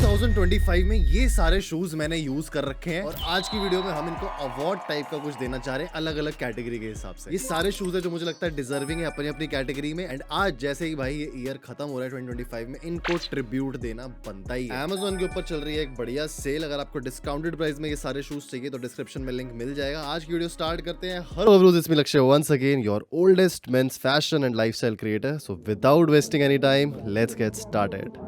2025 में ये सारे शूज मैंने यूज कर रखे हैं और आज की वीडियो में हम इनको अवार्ड टाइप का कुछ देना चाह रहे हैं अलग अलग कैटेगरी के हिसाब से। ये सारे शूज है जो मुझे लगता है डिजर्विंग है अपनी अपनी कैटेगरी में। एंड आज जैसे ही भाई ये ईयर खत्म हो रहा है 2025 में, इनको ट्रिब्यूट देना बनता ही है। Amazon के ऊपर चल रही है एक बढ़िया सेल। अगर आपको डिस्काउंटेड प्राइस में ये सारे शूज चाहिए तो डिस्क्रिप्शन में लिंक मिल जाएगा। आज की वीडियो स्टार्ट करते हैं। हेलो ब्रोस, इसमें Lakshya once again your oldest men's fashion and lifestyle creator. So without wasting any time let's get started.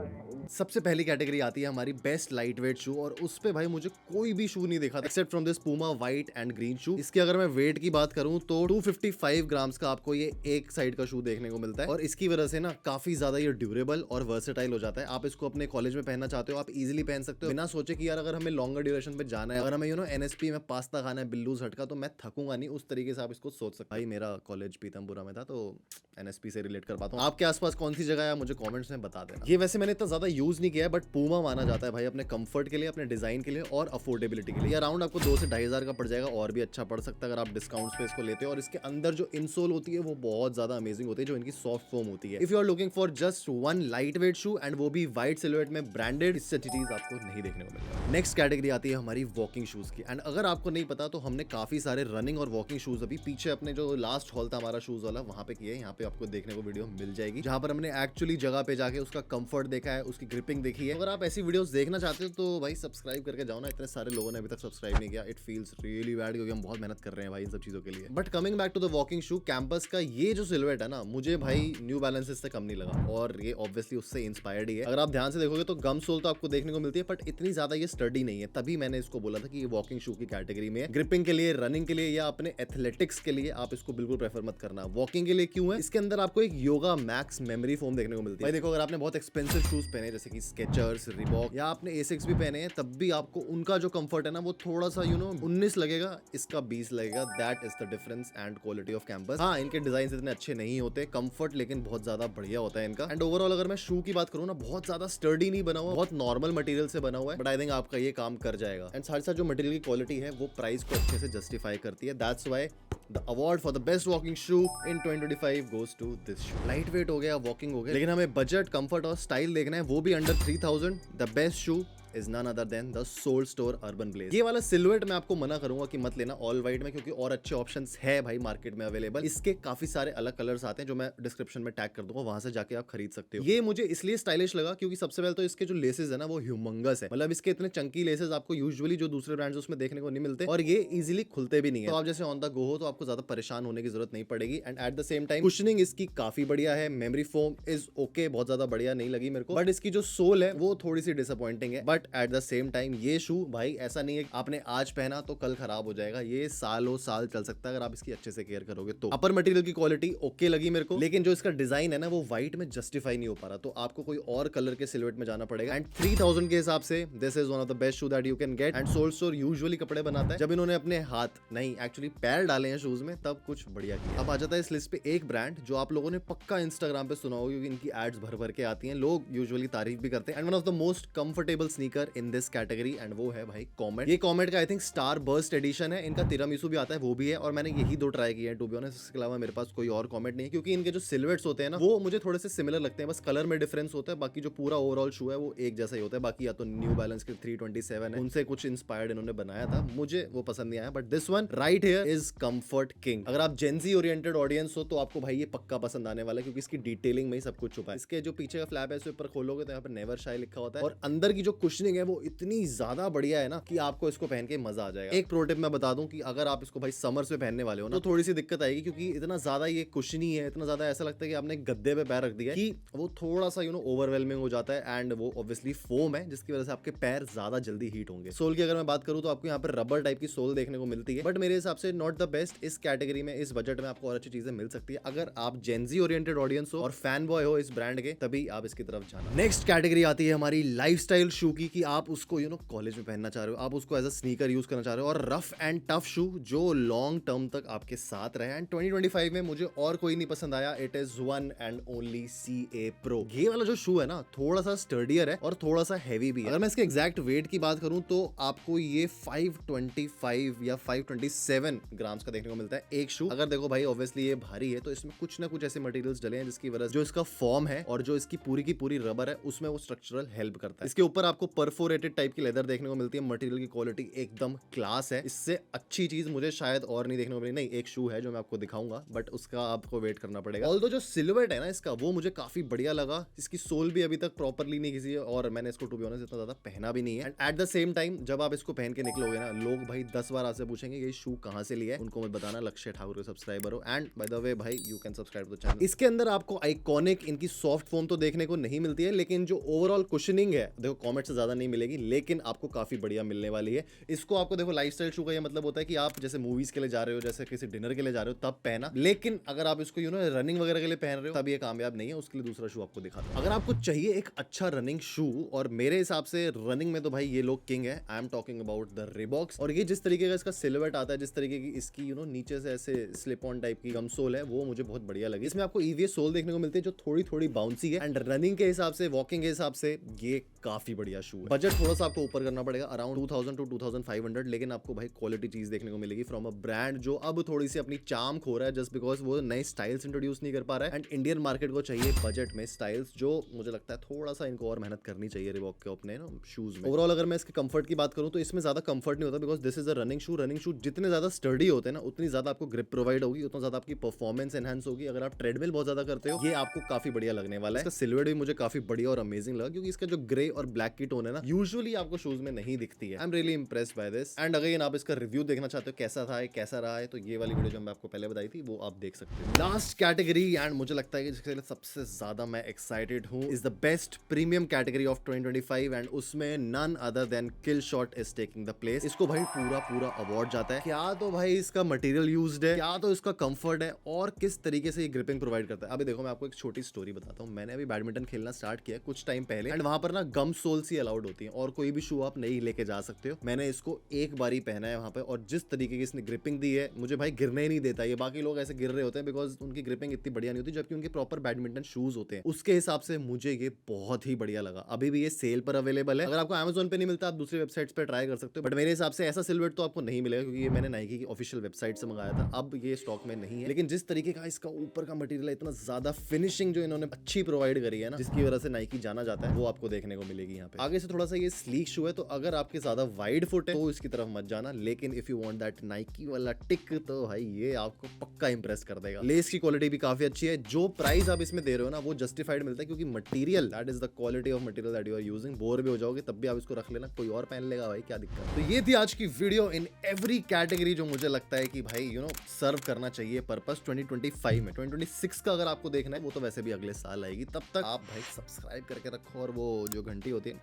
सबसे पहली कैटेगरी आती है हमारी बेस्ट लाइट वेट शू और उस पे भाई मुझे कोई भी शू नहीं देखा except from this Puma white and green shoe. इसकी अगर मैं वेट की बात करूं तो 255 ग्राम्स का आपको ये एक साइड का शू देखने को मिलता है और इसकी वजह से ना काफी ज्यादा ये ड्यूरेबल और वर्सेटाइल हो जाता है। आप इसको अपने कॉलेज में पहनना चाहते हो, आप इजिली पहन सकते हो बिना सोचे कि यार अगर हमें लॉन्गर ड्यूरेशन पे जाना है, अगर हमें एनएसपी में पास्ता खाना है बिल्लूज हट का, तो मैं थकूंगा नहीं। उस तरीके से आप इसको सोच सकते। भाई मेरा कॉलेज पीतमपुरा में था तो एनएसपी से रिलेट कर पाता हूँ। आपके आसपास कौन सी जगह है मुझे कॉमेंट्स में बता देना। ये वैसे मैंने इतना ज्यादा यूज नहीं किया है बट पूमा माना जाता है भाई अपने कंफर्ट के लिए, अपने डिजाइन के लिए और अफोर्डेबिलिटी के लिए। अराउंड आपको 2 से 2,500 का पड़ जाएगा, और भी अच्छा पड़ सकता है अगर आप डिस्काउंट्स पे इसको लेते हो। और इसके अंदर जो इंसोल होती है वो बहुत ज्यादा अमेजिंग होती है, जो इनकी सॉफ्ट फोम होती है। If you are looking for just one light weight shoe and वो भी वाइट सिलुएट में ब्रांडेड, इससे अच्छी चीज आपको नहीं देखने को मिलेगी। नेक्स्ट कैटेगरी आती है हमारी वॉकिंग शूज की। एंड अगर आपको नहीं पता तो हमने काफी सारे रनिंग और वॉकिंग शूज अभी पीछे अपने जो लास्ट हॉल था हमारा शूज वाला वहां पे किए। यहाँ पे आपको देखने को वीडियो मिल जाएगी जहां पर हमने एक्चुअली जगह पे जाके उसका कंफर्ट देखा है, उसकी ग्रिपिंग देखी है। अगर आप ऐसी वीडियोस देखना चाहते हो तो भाई सब्सक्राइब करके जाओ ना। इतने सारे लोगों ने अभी तक सब्सक्राइब नहीं किया। इट फील्स रियली बैड क्योंकि हम बहुत मेहनत कर रहे हैं भाई इन सब चीजों के लिए। But coming back to the walking shoe, Campus का ये जो सिलुएट है ना, मुझे भाई न्यू बैलेंसेस से कम नहीं लगा और ये ऑब्वियसली उससे इंस्पायर्ड ही है। अगर आप ध्यान से देखोगे तो गम सोल तो आपको देखने को मिलती है बट इतनी ज्यादा ये स्टडी नहीं है। तभी मैंने इसको बोला था कि ये वॉकिंग शू की कैटेगरी में है। ग्रिपिंग के लिए, रनिंग के लिए या अपने एथलेटिक्स के लिए आप इसको बिल्कुल प्रेफर मत करना। वॉकिंग के लिए क्यों है? इसके अंदर आपको एक योगा मैक्स मेमोरी फोम देखने को मिलती है। भाई देखो, अगर आपने बहुत एक्सपेंसिव शूज पहने जैसे कि स्केचर्स, रिबॉक या आपने एसिक्स भी पहने हैं, तब भी आपको उनका जो कंफर्ट है ना वो थोड़ा सा 19 लगेगा, इसका 20 लगेगा। That is the difference and quality off campus. हाँ, इनके डिजाइन इतने अच्छे नहीं होते, कंफर्ट लेकिन बहुत ज्यादा बढ़िया होता है इनका। एंड ओवरऑल अगर मैं शू की बात करूँ ना, बहुत ज्यादा स्टर्डी नहीं बना हुआ, बहुत नॉर्मल मटेरियल से बना हुआ है। बट आई थिंक आपका ये काम कर जाएगा। एंड साथ साथ जो मटेरियल की क्वालिटी है वो प्राइस को अच्छे से जस्टिफाई करती है। That's why The award for the best walking shoe in 2025 goes to this shoe. Light weight हो गया, वॉकिंग हो गया, लेकिन हमें बजट, कंफर्ट और स्टाइल देखना है, वो भी under 3000। The best shoe is none other than the Soul Store Urban Blaze। ये वाला सिलुएट मैं आपको मना करूंगा कि मत लेना ऑल वाइट में, क्योंकि और अच्छे ऑप्शंस है भाई मार्केट में अवेलेबल। इसके काफी सारे अलग कलर्स आते हैं जो मैं डिस्क्रिप्शन में टैग कर दूंगा, वहां से जाके आप खरीद सकते हो। ये मुझे इसलिए स्टाइलिश लगा क्योंकि सबसे पहले तो इसके जो लेसेस है ना वो ह्यूमंगस है। मतलब इसके इतने चंकी लेसेस आपको यूजुअली जो दूसरे ब्रांड्स उसमें देखने को नहीं मिलते और ये इजीली खुलते भी नहीं है। तो आप जैसे ऑन द गो हो तो आपको ज्यादा परेशान होने की जरूरत नहीं पड़ेगी। And at the same time cushioning इसकी काफी बढ़िया है। मेमोरी फोम इज ओके, बहुत ज्यादा बढ़िया नहीं लगी मेरे को। बट इसकी जो सोल है वो थोड़ी सी डिसअपॉइंटिंग है। But at the same time ये शू भाई ऐसा नहीं है कि आपने आज पहना तो कल खराब हो जाएगा। ये सालों साल चल सकता है अगर आप इसकी अच्छे से केयर करोगे तो। अपर मटेरियल की क्वालिटी ओके लगी मेरे को, लेकिन जो इसका डिजाइन है ना वो व्हाइट में जस्टिफाई नहीं हो पा रहा, तो आपको कोई और कलर के सिलुएट में जाना पड़ेगा। एंड 3000 के हिसाब से this is one of the best shoe that you can get. And Souled Store usually कपड़े बनाता है, जब इन्होंने अपने हाथ नहीं एक्चुअली पैर डाले हैं शूज में तब कुछ बढ़िया किया। अब आ जाता है इस लिस्ट पे एक ब्रांड जो आप लोगों ने पक्का इंस्टाग्राम पे सुना होगा क्योंकि इनकी एड्स भर भर के आती हैं, लोग यूजुअली तारीफ भी करते हैं। And one of the most comfortable sneaker in this category and वो है भाई कॉमेट। ये कॉमेट का I think star burst edition है। इनका तिरामिसू भी आता है, वो भी है, और मैंने यही 2 ट्राई किए हैं टू बी ऑनेस्ट। इसके अलावा मेरे पास कोई और कॉमेट नहीं है क्योंकि इनके जो सिलुएट्स होते हैं ना वो मुझे थोड़े से सिमिलर लगते हैं, बस कलर में डिफरेंस होता है। बाकी जो पूरा ओवरऑल शू है वो एक जैसा ही होता है। बाकी या तो न्यू बैलेंस के 327 है, उनसे कुछ इंस्पायर्ड इन्होंने बनाया था, मुझे वो पसंद नहीं आया। But this one right here is comfort king. अगर आप जेंजी ओरिएंटेड ऑडियंस हो तो आपको भाई ये पक्का पसंद आने वाला है क्योंकि इसकी डिटेलिंग में ही सब कुछ छुपा है। इसके जो पीछे का फ्लैप है, इसके ऊपर खोलोगे तो यहाँ पर नेवर शाई लिखा होता है, और अंदर की जो कुशनिंग है वो इतनी ज्यादा बढ़िया है ना कि आपको इसको पहन के मजा आ जाएगा। एक प्रो टिप मैं बता दूं कि अगर आप इसको भाई समर्स में पहनने वाले हो ना तो थोड़ी सी दिक्कत आएगी क्योंकि इतना ज्यादा ये कुशनी है, इतना ज्यादा ऐसा लगता है कि आपने गद्दे पे पैर रख दिया है कि वो थोड़ा सा ओवरवेलमिंग हो जाता है। एंड वो ऑब्वियसली फोम है जिसकी वजह से आपके पैर ज्यादा जल्दी हीट होंगे। सोल की अगर मैं बात करूं तो आपको यहाँ पर रबर टाइप की सोल देखने को मिलती है, बट मेरे हिसाब से नॉट द बेस्ट। इस कैटेगरी में, इस बजट में आपको और अच्छी चीजें मिल सकती है। अगर आप जेंजी ओरिएंटेड ऑडियंस हो और फैन बॉय हो इस ब्रांड के, तभी आप इसकी तरफ जाना। नेक्स्ट कैटेगरी आती है हमारी लाइफस्टाइल शू की, कि आप उसको कॉलेज में पहनना चाह रहे हो, आप उसको एज अ स्नीकर यूज करना चाह रहे हो, और रफ एंड टफ शू जो लॉन्ग टर्म तक आपके साथ रहे। एंड 2025 में मुझे और कोई नहीं पसंद आया। It is one and only CA Pro। ये वाला जो शू है ना थोड़ा सा स्टर्डियर है और थोड़ा सा हैवी भी है। अगर मैं इसके एग्जैक्ट वेट की बात करूं तो आपको ये 525 या 527 ग्राम्स का देखने को मिलता है एक शू। अगर देखो भाई ऑब्वियसली ये भारी है तो इसमें कुछ ना कुछ ऐसे मटेरियल्स डले हैं जिसकी वजह से जो इसका फॉर्म है और जो इसकी पूरी की पूरी रबर है उसमें वो स्ट्रक्चरल हेल्प करता है। इसके ऊपर आपको परफोरेटेड टाइप की लेदर देखने को मिलती है। मटेरियल की क्वालिटी एकदम क्लास है। इससे अच्छी चीज मुझे शायद और नहीं देखने को मिली। नहीं, एक शू है जो मैं आपको दिखाऊंगा, बट उसका आपको वेट करना पड़ेगा। ऑल्दो जो सिलुएट है ना इसका, वो मुझे काफी बढ़िया लगा। इसकी सोल भी अभी तक प्रॉपरली नहीं घिसी है और मैंने इसको टू बी ऑनेस्ट इतना ज्यादा पहना भी नहीं है। And at the same time जब आप इसको पहन के निकलोगे ना, लोग भाई 10 बार आपसे पूछेंगे ये शू कहां से लिया है। उनको मत बताना लक्ष्य ठाकुर के सब्सक्राइबर हो। एंड बाय द वे भाई, you can subscribe to the channel. इसके अंदर आपको आइकॉनिक इनकी सॉफ्ट फोम तो देखने को नहीं मिलती है, लेकिन जो ओवरऑल कुशनिंग है देखो कॉमेट से ज्यादा नहीं मिलेगी, लेकिन आपको काफी बढ़िया मिलने वाली है। इसको आपको देखो लाइफस्टाइल शू का ये मतलब होता है कि आप जैसे मूवीज के लिए जा रहे हो, जैसे किसी डिनर के लिए जा रहे हो तब पहना, लेकिन अगर आप इसको रनिंग वगैरह के लिए पहन रहे हो तब ये कामयाब नहीं है। उसके लिए दूसरा शू आपको दिखाता हूं। अगर आपको चाहिए एक अच्छा रनिंग शू, और मेरे हिसाब से रनिंग में तो भाई ये लोग किंग है। I am talking about the रिबॉक्स। और ये जिस तरीके का इसका सिलुएट आता है, जिस तरीके की इसकी नीचे से ऐसे स्लिप ऑन टाइप की गम सोल है, वो मुझे बहुत बढ़िया लगी। इसमें आपको ईवीएस सोल देखने को मिलती है जो थोड़ी थोड़ी बाउंसी है। एंड रनिंग के हिसाब से, वॉकिंग के हिसाब से ये काफी बढ़िया शू है। बजट थोड़ा सा आपको ऊपर करना पड़ेगा, अराउंड 2000 टू 2500, लेकिन आपको भाई क्वालिटी चीज देखने को मिलेगी फ्रॉम अ ब्रांड जो अब थोड़ी सी अपनी चार्म खो रहा है, जस्ट बिकॉज वो नए स्टाइल्स इंट्रोड्यूस नहीं कर पा रहा है। एंड इंडियन मार्केट को चाहिए बजट में स्टाइल्स, जो मुझे लगता है थोड़ा सा इनको और मेहनत करनी चाहिए रिबॉक के अपने शूज में। ओवरऑल अगर मैं इसके कंफर्ट की बात करूं तो इसमें ज्यादा कंफर्ट नहीं होता, because this is a running shoe. Running shoe जितने ज्यादा स्टर्डी होते हैं ना, उतनी ज्यादा आपको ग्रिप प्रोवाइड होगी, उतना ज्यादा आपकी परफॉर्मेंस एनहांस होगी। अगर आप ट्रेडमिल बहुत ज्यादा करते हो, ये आपको काफी बढ़िया लगने वाला है। इसका सिलुएट भी मुझे काफी बढ़िया और अमेजिंग लगा, क्योंकि इसका जो ग्रे और ब्लैक की टोन है ना, यूजुअली आपको शूज में नहीं दिखती है। I am really impressed by this. And again आप इसका रिव्यू देखना चाहते हो कैसा था, कैसा रहा है, तो ये वाली वीडियो जो मैं आपको पहले बताई थी वो आप देख सकते हो। लास्ट कैटेगरी, एंड मुझे लगता है कि जिसके लिए सबसे ज्यादा मैं एक्साइटेड हूं, is the best premium category of 2025, and उसमें none other than kill shot is taking the place. इसको भाई पूरा अवार्ड जाता है। क्या तो भाई इसका मटेरियल यूज्ड है, क्या तो इसका कंफर्ट है, और किस तरीके से ये ग्रिपिंग प्रोवाइड करता है। अभी देखो मैं आपको एक छोटी स्टोरी बताता हूँ। मैंने अभी बैडमिंटन खेलना स्टार्ट किया कुछ टाइम पहले, एंड वहां पर ना गम सोल्स ही अलाउड होती है, और कोई भी शू आप नहीं लेके जा सकते हो। मैंने इसको एक बार ही पहना है वहां पे, और जिस तरीके की इसने ग्रिपिंग दी है, मुझे भाई गिरने ही नहीं देता। ये बाकी लोग ऐसे गिर रहे होते हैं बिकॉज उनकी ग्रिपिंग इतनी बढ़िया नहीं होती, जबकि उनके प्रॉपर बैडमिंटन शूज होते हैं। उसके हिसाब से मुझे ये बहुत ही बढ़िया लगा। अभी भी ये सेल पर अवेलेबल है। अगर आपको Amazon पे नहीं मिलता, आप दूसरी वेबसाइट्स पे ट्राई कर सकते हो, बट मेरे हिसाब से ऐसा सिलुएट तो आपको नहीं मिलेगा, क्योंकि ये मैंने नाइकी की ऑफिशियल वेबसाइट से मंगाया था। अब ये स्टॉक में नहीं है, लेकिन जिस तरीके का इसका ऊपर का मटेरियल है, इतना ज्यादा फिनिशिंग जो इन्होंने अच्छी प्रोवाइड करी है ना, जिसकी वजह से नाइकी जाना जाता है, वो आपको देखने को मिलेगी यहाँ पे। आगे से थोड़ा सा ये स्लीक शू है, तो अगर आपके ज्यादा वाइड फुट है तो इसकी तरफ मत जाना, लेकिन if you want that Nike वाला टिक, तो भाई ये आपको पक्का इंप्रेस कर देगा। लेस की क्वालिटी भी काफी अच्छी है। जो प्राइस आप इसमें दे रहे हो ना, वो जस्टिफाइड मिलता है, क्योंकि material, that is the quality of material that you are using. Bore भी हो जाओगे तब भी आप इसको रख लेना, कोई और पहन लेगा भाई, क्या दिक्कत। तो ये थी आज की वीडियो इन एवरी कैटेगरी, जो मुझे लगता है कि भाई सर्व करना चाहिए पर्पस 2025 में। 2026 का अगर आपको देखना है, वो तो वैसे भी अगले साल आएगी। तब तक आप भाई सब्सक्राइब करके रखो, और वो जो घंटी होती है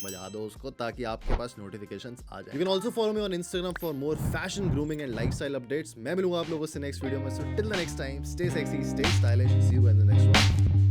बजा दो उसको, ताकि आपके पास नोटिफिकेशंस आ जाए। You can also follow me on Instagram for more fashion, grooming and lifestyle updates. मैं मिलूंगा आप लोगों से नेक्स्ट वीडियो में। So till the next time, stay sexy, stay stylish, see you in the next one.